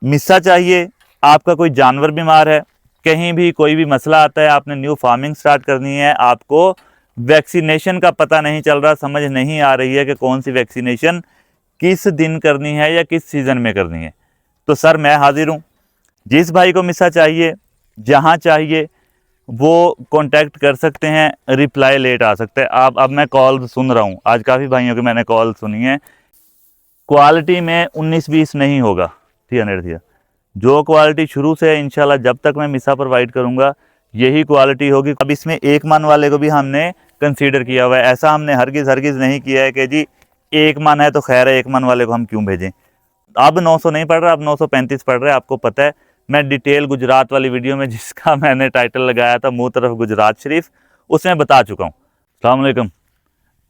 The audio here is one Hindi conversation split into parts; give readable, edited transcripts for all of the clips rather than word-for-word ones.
मिस्सा चाहिए, आपका कोई जानवर बीमार है, कहीं भी कोई भी मसला आता है, आपने न्यू फार्मिंग स्टार्ट करनी है, आपको वैक्सीनेशन का पता नहीं चल रहा, समझ नहीं आ रही है कि कौन सी वैक्सीनेशन किस दिन करनी है या किस सीज़न में करनी है, तो सर मैं हाजिर हूँ। जिस भाई को मिस्सा चाहिए, जहाँ चाहिए वो कांटेक्ट कर सकते हैं। रिप्लाई लेट आ सकता है। आप अब मैं कॉल सुन रहा हूँ, आज काफ़ी भाइयों की मैंने कॉल सुनी है। क्वालिटी में 19-20 नहीं होगा, 300 दिया। जो क्वालिटी शुरू से है इंशाल्लाह जब तक मैं मिस्सा प्रोवाइड करूँगा यही क्वालिटी होगी। अब इसमें एक मन वाले को भी हमने कंसीडर किया हुआ है। ऐसा हमने हरगिज़ हरगिज़ नहीं किया है कि जी एक मन है तो खैर है, एक मन वाले को हम क्यों भेजें। अब 900 नहीं पड़ रहा, अब 935 पड़ रहा है। आपको पता है, मैं डिटेल गुजरात वाली वीडियो में जिसका मैंने टाइटल लगाया था मुँह तरफ गुजरात शरीफ, उसमें बता चुका हूँ। अस्सलाम वालेकुम,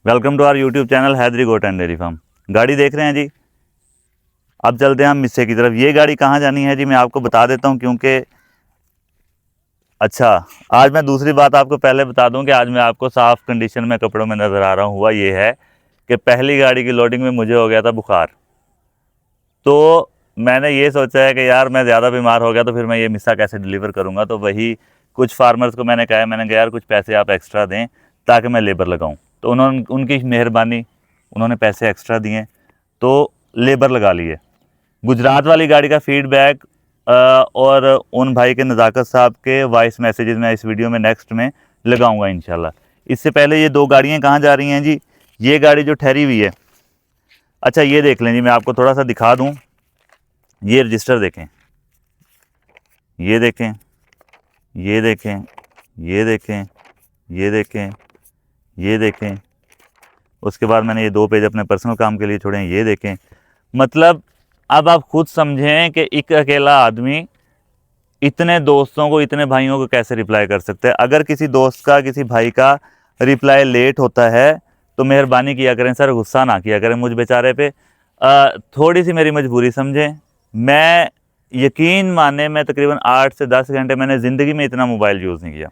welcome to our YouTube channel Haidari goat and dairy farm. गाड़ी देख रहे हैं जी। अब चलते हैं हम मिस्से की तरफ। ये गाड़ी कहाँ जानी है जी मैं आपको बता देता हूँ, क्योंकि अच्छा, आज मैं दूसरी बात आपको पहले बता दूं कि आज मैं आपको साफ़ कंडीशन में कपड़ों में नज़र आ रहा हूँ। हुआ ये है कि पहली गाड़ी की लोडिंग में मुझे हो गया था बुखार, तो मैंने ये सोचा है कि यार मैं ज़्यादा बीमार हो गया तो फिर मैं ये मिस्सा कैसे डिलीवर करूँगा। तो वही कुछ फार्मर्स को मैंने कहा यार कुछ पैसे आप एक्स्ट्रा दें ताकि मैं लेबर लगाऊँ। तो उन्होंने, उनकी मेहरबानी, उन्होंने पैसे एक्स्ट्रा दिए तो लेबर लगा लिए। गुजरात वाली गाड़ी का फीडबैक और उन भाई के नज़ाकत साहब के वॉइस मैसेजेस मैं इस वीडियो में नेक्स्ट में लगाऊंगा इंशाल्लाह। इससे पहले ये दो गाड़ियाँ कहाँ जा रही हैं जी? ये गाड़ी जो ठहरी हुई है, अच्छा ये देख लें जी, मैं आपको थोड़ा सा दिखा दूँ। ये रजिस्टर देखें, ये देखें, ये देखें, ये देखें, ये देखें, ये देखें। उसके बाद मैंने ये 2 पेज अपने पर्सनल काम के लिए छोड़े हैं, ये देखें। मतलब अब आप खुद समझें कि एक अकेला आदमी इतने दोस्तों को, इतने भाइयों को कैसे रिप्लाई कर सकते हैं। अगर किसी दोस्त का, किसी भाई का रिप्लाई लेट होता है तो मेहरबानी किया करें सर, गुस्सा ना किया करें मुझ बेचारे पे। थोड़ी सी मेरी मजबूरी समझें। मैं यकीन माने, मैं तकरीबन 8 से 10 घंटे मैंने ज़िंदगी में इतना मोबाइल यूज़ नहीं किया।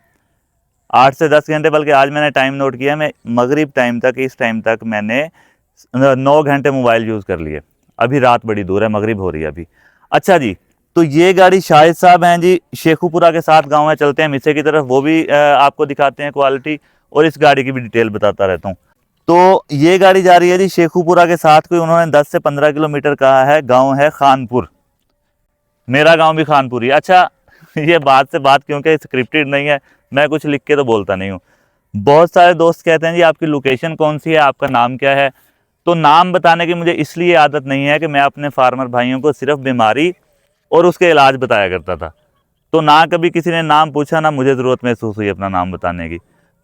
8 से 10 घंटे, बल्कि आज मैंने टाइम नोट किया, मैं मगरिब टाइम तक, इस टाइम तक मैंने 9 घंटे मोबाइल यूज़ कर लिए। अभी रात बड़ी दूर है, मगरिब हो रही है अभी। अच्छा जी, तो ये गाड़ी शाहिद साहब हैं जी, शेखुपुरा के साथ गांव है। चलते हैं मिस्से की तरफ, वो भी आपको दिखाते हैं क्वालिटी, और इस गाड़ी की भी डिटेल बताता रहता हूँ। तो ये गाड़ी जा रही है जी शेखुपुरा के साथ, कोई उन्होंने 10 से 15 किलोमीटर कहा है। गांव है खानपुर, मेरा गांव भी खानपुर ही। अच्छा ये बात से बात, क्योंकि स्क्रिप्टेड नहीं है, मैं कुछ लिख के तो बोलता नहीं हूँ। बहुत सारे दोस्त कहते हैं जी आपकी लोकेशन कौन सी है, आपका नाम क्या है। तो नाम बताने की मुझे इसलिए आदत नहीं है कि मैं अपने फार्मर भाइयों को सिर्फ बीमारी और उसके इलाज बताया करता था, तो ना कभी किसी ने नाम पूछा, ना मुझे ज़रूरत महसूस हुई अपना नाम बताने की।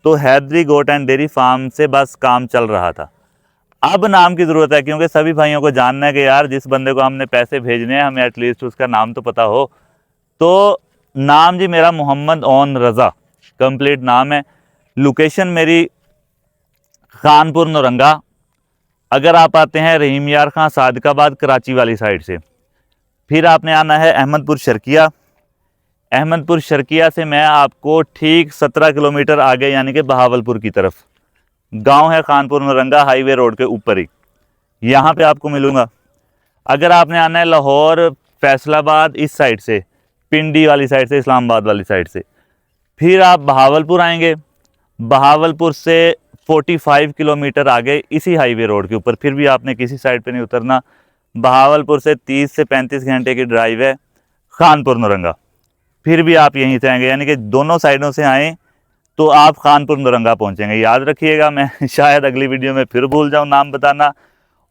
तो Haidari goat and dairy farm से बस काम चल रहा था। अब नाम की ज़रूरत है, क्योंकि सभी भाइयों को जानना है कि यार जिस बंदे को हमने पैसे भेजने हैं हमें एटलीस्ट उसका नाम तो पता हो। तो नाम जी मेरा मोहम्मद ओन रज़ा कंप्लीट नाम है। लोकेशन मेरी खानपुर नौरंगा। अगर आप आते हैं रहीम यार खां सादिकाबाद कराची वाली साइड से, फिर आपने आना है अहमदपुर शर्किया। अहमदपुर शर्किया से मैं आपको ठीक 17 किलोमीटर आगे, यानी कि बहावलपुर की तरफ गांव है खानपुर नौरंगा, हाईवे रोड के ऊपर ही, यहाँ पे आपको मिलूँगा। अगर आपने आना है लाहौर फैसलाबाद इस साइड से, पिंडी वाली साइड से, इस्लामाबाद वाली साइड से, फिर आप बहावलपुर आएंगे। बहावलपुर से 45 किलोमीटर आगे इसी हाईवे रोड के ऊपर, फिर भी आपने किसी साइड पे नहीं उतरना। बहावलपुर से 30 से 35 घंटे की ड्राइव है खानपुर नौरंगा, फिर भी आप यहीं से आएंगे, यानी कि दोनों साइडों से आएँ तो आप खानपुर नौरंगा पहुंचेंगे। याद रखिएगा, मैं शायद अगली वीडियो में फिर भूल जाऊं नाम बताना।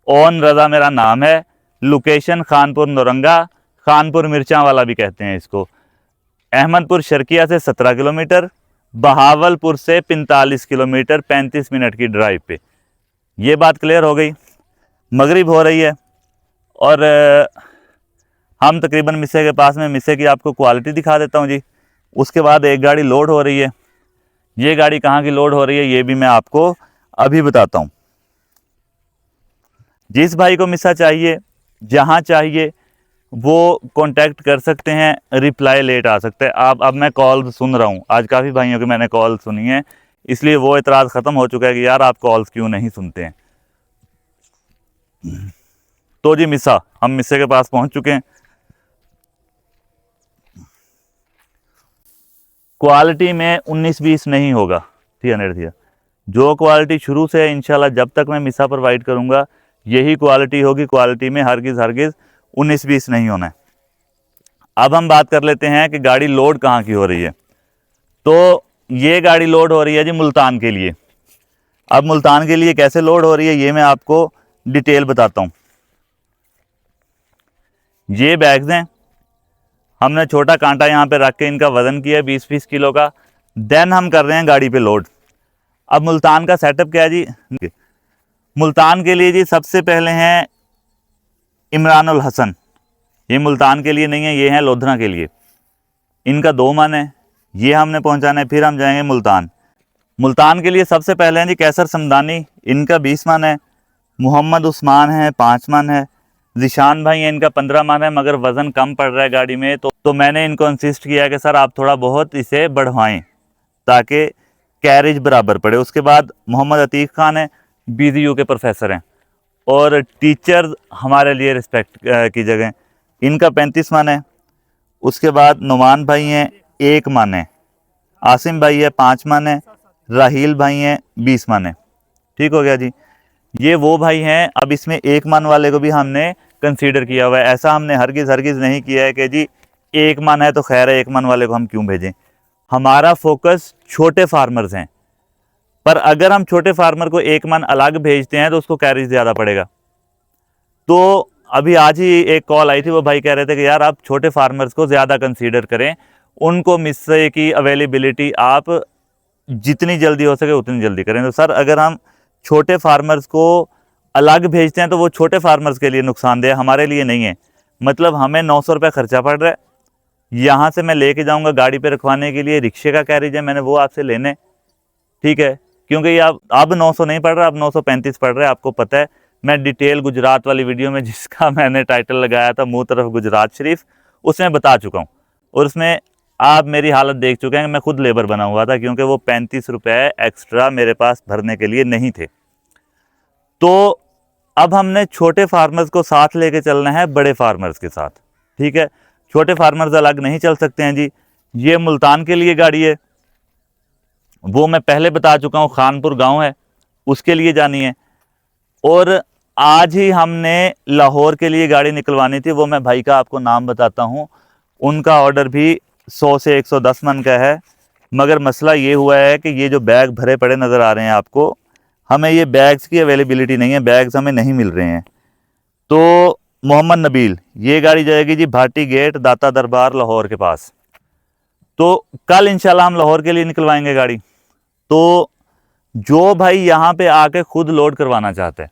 ओन रज़ा मेरा नाम है, लोकेशन खानपुर नौरंगा, खानपुर मिर्चा वाला भी कहते हैं इसको। अहमदपुर शर्किया से 17 किलोमीटर, बहावलपुर से 45 किलोमीटर, 35 मिनट की ड्राइव पे। ये बात क्लियर हो गई। मगरिब हो रही है और हम तकरीबन मिस्से के पास में, मिस्से की आपको क्वालिटी दिखा देता हूँ जी। उसके बाद एक गाड़ी लोड हो रही है। ये गाड़ी कहाँ की लोड हो रही है ये भी मैं आपको अभी बताता हूँ। जिस भाई को मिस्सा चाहिए, जहाँ चाहिए वो कांटेक्ट कर सकते हैं। रिप्लाई लेट आ सकता है। आप, अब मैं कॉल सुन रहा हूँ, आज काफ़ी भाइयों की मैंने कॉल सुनी है, इसलिए वो एतराज़ ख़त्म हो चुका है कि यार आप कॉल्स क्यों नहीं सुनते हैं। तो जी मिस्सा, हम मिस्से के पास पहुँच चुके हैं। क्वालिटी में 19-20 नहीं होगा 300 थी। जो क्वालिटी शुरू से है इंशाल्लाह जब तक मैं मिसा प्रोवाइड करूंगा यही क्वालिटी होगी। क्वालिटी में हरगिज़ 19-20 नहीं होना है। अब हम बात कर लेते हैं कि गाड़ी लोड कहाँ की हो रही है। तो ये गाड़ी लोड हो रही है जी मुल्तान के लिए। अब मुल्तान के लिए कैसे लोड हो रही है ये मैं आपको डिटेल बताता हूँ। ये बैग्स हैं, हमने छोटा कांटा यहाँ पे रख के इनका वज़न किया 20-20 किलो का। देन हम कर रहे हैं गाड़ी पे लोड। अब मुल्तान का सेटअप क्या है जी। मुल्तान के लिए जी सबसे पहले हैं इमरान उल हसन। ये मुल्तान के लिए नहीं है, ये हैं लोधना के लिए। इनका 2 मन है, ये हमने पहुंचाना है। फिर हम जाएंगे मुल्तान। मुल्तान के लिए सबसे पहले हैं जी कैसर समदानी, इनका 20 मन है। मोहम्मद उस्मान है 5 मन है। जिशान भाई हैं, इनका 15 मन है, मगर वज़न कम पड़ रहा है गाड़ी में। तो मैंने इनको इंसिस्ट किया कि सर आप थोड़ा बहुत इसे बढ़वाएं ताकि कैरेज बराबर पड़े। उसके बाद मोहम्मद अतीक खान है, BZU के प्रोफेसर हैं और टीचर हमारे लिए रिस्पेक्ट की जगह। इनका 35 मन है। उसके बाद नुमान भाई हैं 1 मन है। आसिम भाई है 5 मन है। राहील भाई हैं 20 मन है। ठीक हो गया जी। ये वो भाई हैं। अब इसमें 1 मन वाले को भी हमने कंसीडर किया हुआ है। ऐसा हमने हरगिज़ नहीं किया है कि जी 1 मन है तो खैर है, 1 मन वाले को हम क्यों भेजें। हमारा फोकस छोटे फार्मर्स हैं, पर अगर हम छोटे फार्मर को 1 मन अलग भेजते हैं तो उसको कैरेज ज़्यादा पड़ेगा। तो अभी आज ही एक कॉल आई थी, वो भाई कह रहे थे कि यार आप छोटे फार्मर्स को ज़्यादा कंसीडर करें, उनको मिस्से की अवेलेबिलिटी आप जितनी जल्दी हो सके उतनी जल्दी करें। तो सर अगर हम छोटे फार्मर्स को अलग भेजते हैं तो वो छोटे फार्मर्स के लिए नुकसानदेह, हमारे लिए नहीं है। मतलब हमें 900 रुपये खर्चा पड़ रहा है, यहाँ से मैं लेके जाऊँगा गाड़ी पे रखवाने के लिए। रिक्शे का कैरेज है, मैंने वो आपसे लेने, ठीक है, क्योंकि ये अब 900 नहीं पड़ रहा, अब 935 पड़ रहा है। आपको पता है, मैं डिटेल गुजरात वाली वीडियो में जिसका मैंने टाइटल लगाया था मुँह तरफ गुजरात शरीफ, उसमें बता चुका हूँ। और उसमें आप मेरी हालत देख चुके हैं कि मैं खुद लेबर बना हुआ था, क्योंकि वो 35 रुपये एक्स्ट्रा मेरे पास भरने के लिए नहीं थे। तो अब हमने छोटे फार्मर्स को साथ लेके चलना है बड़े फार्मर्स के साथ, ठीक है। छोटे फार्मर्स अलग नहीं चल सकते हैं जी। ये मुल्तान के लिए गाड़ी है, वो मैं पहले बता चुका हूँ, खानपुर गांव है, उसके लिए जानी है। और आज ही हमने लाहौर के लिए गाड़ी निकलवानी थी, वो मैं भाई का आपको नाम बताता हूँ। उनका ऑर्डर भी 100 से 110 मन का है। मगर मसला ये हुआ है कि ये जो बैग भरे पड़े नज़र आ रहे हैं आपको, हमें ये बैग्स की अवेलेबिलिटी नहीं है, बैग्स हमें नहीं मिल रहे हैं। तो मोहम्मद नबील, ये गाड़ी जाएगी जी भाटी गेट दाता दरबार लाहौर के पास। तो कल इंशाल्लाह हम लाहौर के लिए निकलवाएंगे गाड़ी। तो जो भाई यहाँ पे आके खुद लोड करवाना चाहते हैं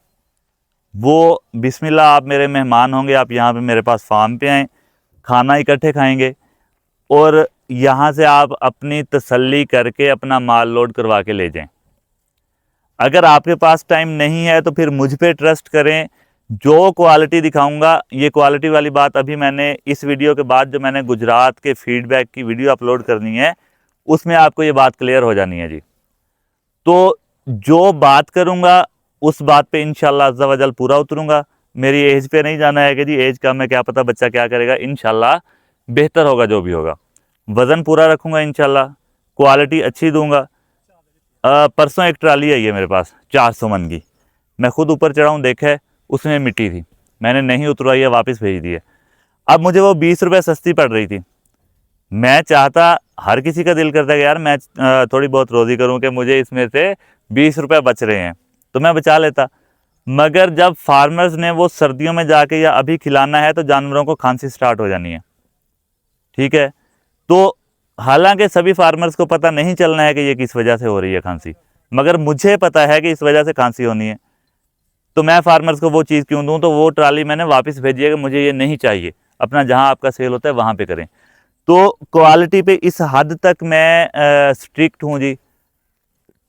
वो बिस्मिल्लाह, आप मेरे मेहमान होंगे, आप यहाँ पे मेरे पास फार्म पे आएँ, खाना इकट्ठे खाएंगे और यहाँ से आप अपनी तसल्ली करके अपना माल लोड करवा के ले जाएं। अगर आपके पास टाइम नहीं है तो फिर मुझ पे ट्रस्ट करें, जो क्वालिटी दिखाऊंगा, ये क्वालिटी वाली बात अभी मैंने इस वीडियो के बाद जो मैंने गुजरात के फीडबैक की वीडियो अपलोड करनी है उसमें आपको ये बात क्लियर हो जानी है जी। तो जो बात करूंगा उस बात पे इंशाल्लाह अज़्ज़ा वजल पूरा उतरूंगा। मेरी एज पे नहीं जाना है कि जी एज कम है क्या पता बच्चा क्या करेगा। इंशाल्लाह बेहतर होगा जो भी होगा, वज़न पूरा रखूंगा इंशाल्लाह, क्वालिटी अच्छी दूंगा। परसों एक ट्राली आई है मेरे पास 400 मन की, मैं खुद ऊपर चढ़ा हूँ, देखा है उसमें मिट्टी थी, मैंने नहीं उतरवाई है, वापस भेज दी है। अब मुझे वो 20 रुपये सस्ती पड़ रही थी। मैं चाहता, हर किसी का दिल करता है कि यार मैं थोड़ी बहुत रोज़ी करूं कि मुझे इसमें से 20 रुपये बच रहे हैं तो मैं बचा लेता। मगर जब फार्मर्स ने वो सर्दियों में जाके या अभी खिलाना है तो जानवरों को खांसी स्टार्ट हो जानी है, ठीक है। तो हालांकि सभी फार्मर्स को पता नहीं चलना है कि ये किस वजह से हो रही है खांसी, मगर मुझे पता है कि इस वजह से खांसी होनी है। तो मैं फार्मर्स को वो चीज़ क्यों दूं। तो वो ट्राली मैंने वापस भेजी है कि मुझे ये नहीं चाहिए, अपना जहां आपका सेल होता है वहां पे करें। तो क्वालिटी पे इस हद तक मैं स्ट्रिक्ट हूँ जी।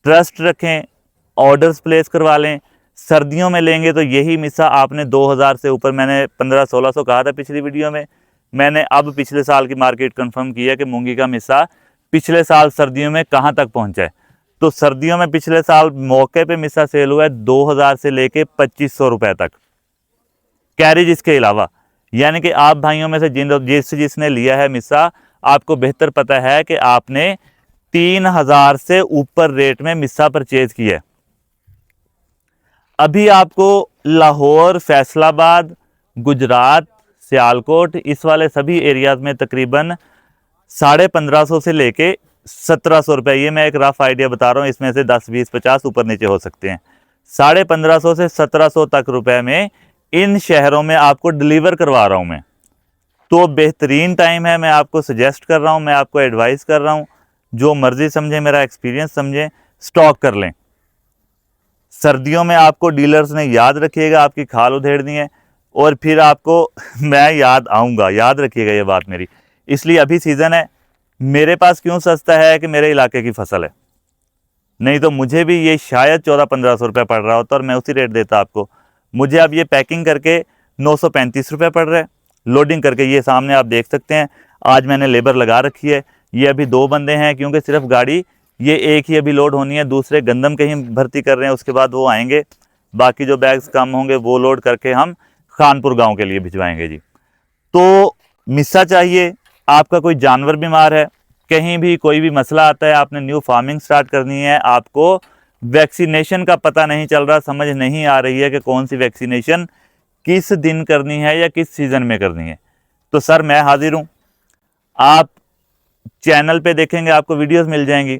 ट्रस्ट रखें, ऑर्डर्स प्लेस करवा लें। सर्दियों में लेंगे तो यही मिसा आपने 2000 से ऊपर, मैंने 1500-1600 कहा था पिछली वीडियो में। मैंने अब पिछले साल की मार्केट कंफर्म की है कि मूंगी का मिसा पिछले साल सर्दियों में कहाँ तक पहुँचा है। तो सर्दियों में पिछले साल मौके पे मिसा सेल हुआ है 2000 से लेके 2500 रुपये तक, कैरेज इसके अलावा। यानी कि आप भाइयों में से जिसने लिया है मिसा, आपको बेहतर पता है कि आपने 3000 से ऊपर रेट में मिस्सा परचेज किया है। अभी आपको लाहौर, फैसलाबाद, गुजरात, सियालकोट, इस वाले सभी एरियाज में तकरीबन 1550 से लेके 1700 रुपये, ये मैं एक रफ आइडिया बता रहा हूँ, इसमें से 10, 20, 50 ऊपर नीचे हो सकते हैं। 1550 से 1700 तक रुपए में इन शहरों में आपको डिलीवर करवा रहा हूँ मैं। तो बेहतरीन टाइम है, मैं आपको सजेस्ट कर रहा हूँ, मैं आपको एडवाइस कर रहा हूँ, जो मर्जी समझें, मेरा एक्सपीरियंस समझें, स्टॉक कर लें। सर्दियों में आपको डीलर्स ने याद रखिएगा आपकी खाल उधेड़नी है और फिर आपको मैं याद आऊँगा, याद रखिएगा ये बात मेरी। इसलिए अभी सीज़न है। मेरे पास क्यों सस्ता है कि मेरे इलाके की फसल है, नहीं तो मुझे भी ये शायद 1400-1500 रुपये पड़ रहा होता और मैं उसी रेट देता आपको। मुझे अब ये पैकिंग करके 935 रुपये पड़ रहा है, लोडिंग करके। ये सामने आप देख सकते हैं, आज मैंने लेबर लगा रखी है। ये अभी 2 बंदे हैं क्योंकि सिर्फ गाड़ी ये एक ही अभी लोड होनी है, दूसरे गंदम कहीं भर्ती कर रहे हैं, उसके बाद वो आएंगे। बाकी जो बैग्स कम होंगे वो लोड करके हम खानपुर गाँव के लिए भिजवाएंगे जी। तो मिस्सा चाहिए, आपका कोई जानवर बीमार है, कहीं भी कोई भी मसला आता है, आपने न्यू फार्मिंग स्टार्ट करनी है, आपको वैक्सीनेशन का पता नहीं चल रहा, समझ नहीं आ रही है कि कौन सी वैक्सीनेशन किस दिन करनी है या किस सीज़न में करनी है, तो सर मैं हाजिर हूँ। आप चैनल पे देखेंगे, आपको वीडियोस मिल जाएंगी।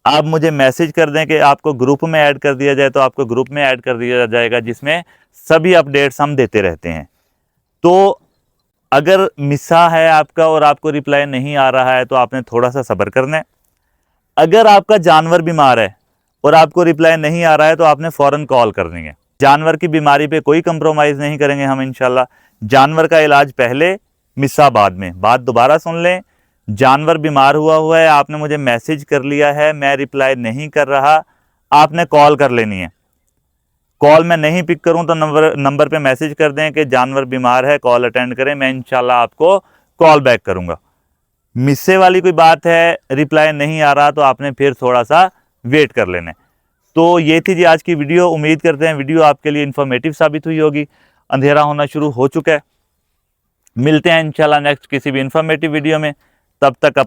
आप मुझे मैसेज कर दें कि आपको ग्रुप में ऐड कर दिया जाए, तो आपको ग्रुप में ऐड कर दिया जाएगा, जिसमें सभी अपडेट्स हम देते रहते हैं। तो अगर मिस्सा है आपका और आपको रिप्लाई नहीं आ रहा है तो आपने थोड़ा सा सब्र करना है। अगर आपका जानवर बीमार है और आपको रिप्लाई नहीं आ रहा है तो आपने फ़ौरन कॉल करनी है। जानवर की बीमारी पे कोई कंप्रोमाइज़ नहीं करेंगे हम इंशाल्लाह। जानवर का इलाज पहले, मिस्सा बाद में। बात दोबारा सुन लें, जानवर बीमार हुआ है, आपने मुझे मैसेज कर लिया है, मैं रिप्लाई नहीं कर रहा, आपने कॉल कर लेनी है। कॉल मैं नहीं पिक करूं तो नंबर पे मैसेज कर दें कि जानवर बीमार है, कॉल अटेंड करें, मैं इंशाल्लाह आपको कॉल बैक करूंगा। मिस्से वाली कोई बात है, रिप्लाई नहीं आ रहा, तो आपने फिर थोड़ा सा वेट कर लेना है। तो ये थी जी आज की वीडियो। उम्मीद करते हैं वीडियो आपके लिए इन्फॉर्मेटिव साबित हुई होगी। अंधेरा होना शुरू हो चुका है, मिलते हैं इंशाल्लाह नेक्स्ट किसी भी इन्फॉर्मेटिव वीडियो में। तब तक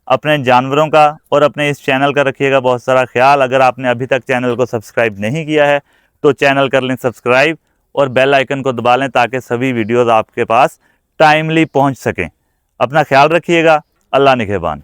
अपने जानवरों का और अपने इस चैनल का रखिएगा बहुत सारा ख्याल। अगर आपने अभी तक चैनल को सब्सक्राइब नहीं किया है तो चैनल कर लें सब्सक्राइब और बेल आइकन को दबा लें, ताकि सभी वीडियोस आपके पास टाइमली पहुंच सकें। अपना ख्याल रखिएगा। अल्लाह निगहबान।